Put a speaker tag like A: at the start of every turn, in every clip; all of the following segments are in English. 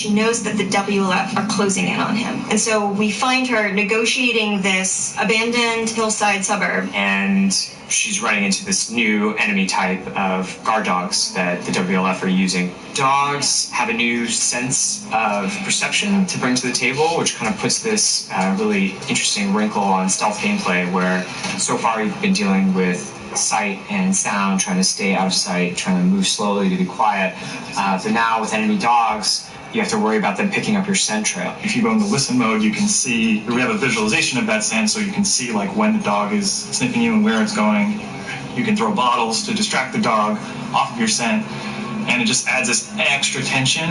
A: She knows that the WLF are closing in on him. And so we find her negotiating this abandoned hillside suburb.
B: And she's running into this new enemy type of guard dogs that the WLF are using. Dogs have a new sense of perception to bring to the table, which kind of puts this really interesting wrinkle on stealth gameplay, where so far you've been dealing with sight and sound, trying to stay out of sight, trying to move slowly to be quiet. But now with enemy dogs, you have to worry about them picking up your scent trail.
C: If you go into listen mode, you can see, we have a visualization of that scent, so you can see like when the dog is sniffing you and where it's going. You can throw bottles to distract the dog off of your scent, and it just adds this extra tension.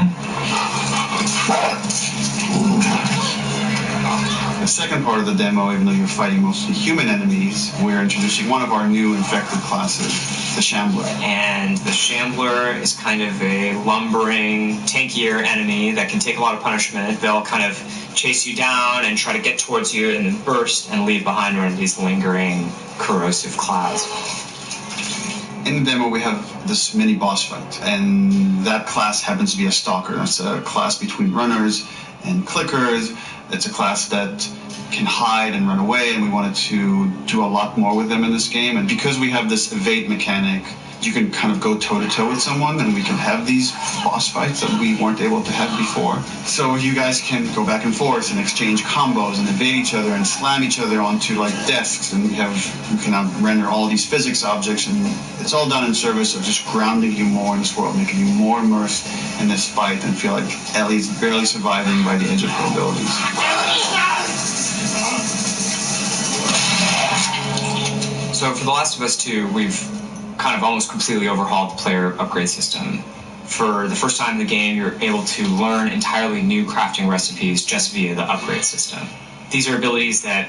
D: The second part of the demo, even though you're fighting mostly human enemies, we're introducing one of our new infected classes, the Shambler.
B: And the Shambler is kind of a lumbering, tankier enemy that can take a lot of punishment. They'll kind of chase you down and try to get towards you and then burst and leave behind one of these lingering, corrosive clouds.
D: In the demo, we have this mini boss fight, and that class happens to be a stalker. It's a class between runners and clickers. It's a class that can hide and run away, and we wanted to do a lot more with them in this game. And because we have this evade mechanic, you can kind of go toe-to-toe with someone, and we can have these boss fights that we weren't able to have before. So you guys can go back and forth and exchange combos and evade each other and slam each other onto like desks, and you can now render all these physics objects, and it's all done in service of just grounding you more in this world, making you more immersed in this fight and feel like Ellie's barely surviving by the edge of her abilities.
B: So for The Last of Us 2, we've kind of almost completely overhauled the player upgrade system. For the first time in the game, you're able to learn entirely new crafting recipes just via the upgrade system. These are abilities that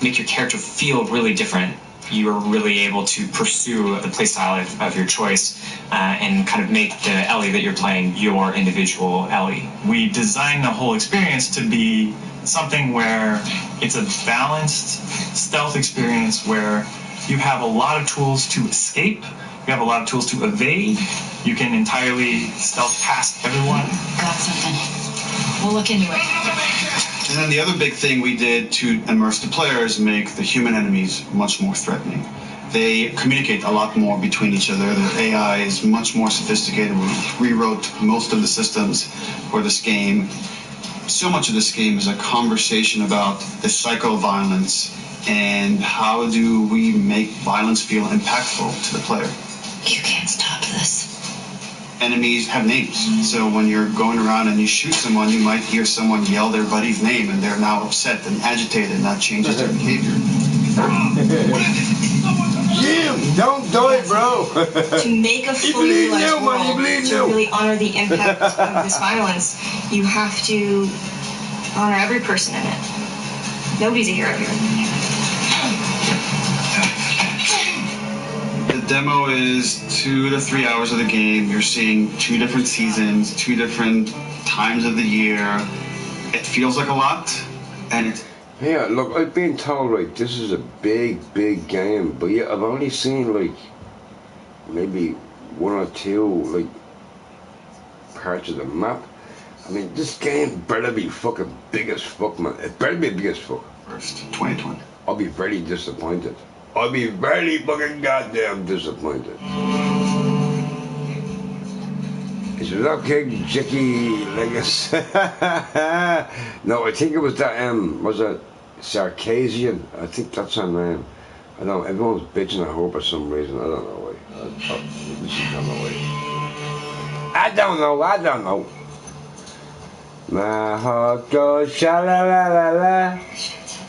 B: make your character feel really different. You are really able to pursue the playstyle of your choice and kind of make the Ellie that you're playing your individual Ellie.
C: We designed the whole experience to be something where it's a balanced stealth experience where you have a lot of tools to escape, you have a lot of tools to evade, you can entirely stealth past everyone.
E: Got something. We'll look into it.
D: And then the other big thing we did to immerse the player is make the human enemies much more threatening. They communicate a lot more between each other. Their AI is much more sophisticated. We rewrote most of the systems for this game. So much of this game is a conversation about the psycho-violence and how do we make violence feel impactful to the player.
E: You can't stop this.
D: Enemies have names, so when you're going around and you shoot someone, you might hear someone yell their buddy's name, and they're now upset and agitated, and that changes their behavior.
F: Jim, don't do it, bro.
A: To make a fully realized world, to really honor the impact of this violence, you have to honor every person in it. Nobody's a hero here.
D: The demo is 2 to 3 hours of the game. You're seeing 2 different seasons, 2 different times of the year. It feels like a lot, and it's...
F: Yeah, look, I've been told, like, this is a big, big game, but yeah, I've only seen, like, maybe 1 or 2, like, parts of the map. I mean, this game better be fucking big as fuck, man. It better be big as fuck.
D: First, 2020.
F: I'll be very disappointed. I'll be very fucking goddamn disappointed. Is it okay, Jackie Legacy? No, I think it was that, was it Sarkasian? I think that's her name. I don't know, everyone's bitching at her for some reason. I don't know why. I don't know. My heart goes sha-la-la-la-la,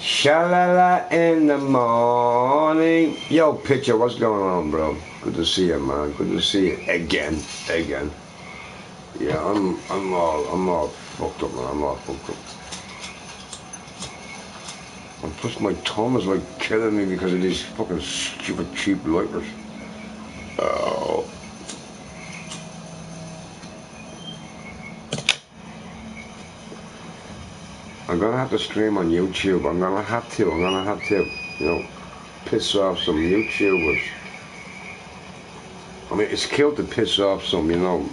F: sha-la-la in the morning. Yo, Pitcher, what's going on, bro? Good to see you, man. Good to see you again. Yeah, I'm all fucked up, man. I'm all fucked up. And plus my tongue is like killing me because of these fucking stupid cheap lighters. Oh. I'm gonna have to stream on YouTube. I'm gonna have to, you know, piss off some YouTubers. I mean, it's cool to piss off some, you know,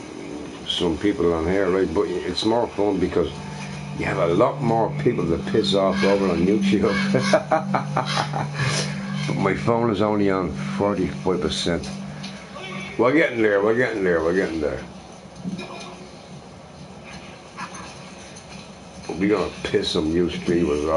F: some people on here, right? But it's more fun because you have a lot more people to piss off over on YouTube. But my phone is only on 45%. We're getting there, we're getting there, we're getting there. We're gonna piss some Ustreamers off.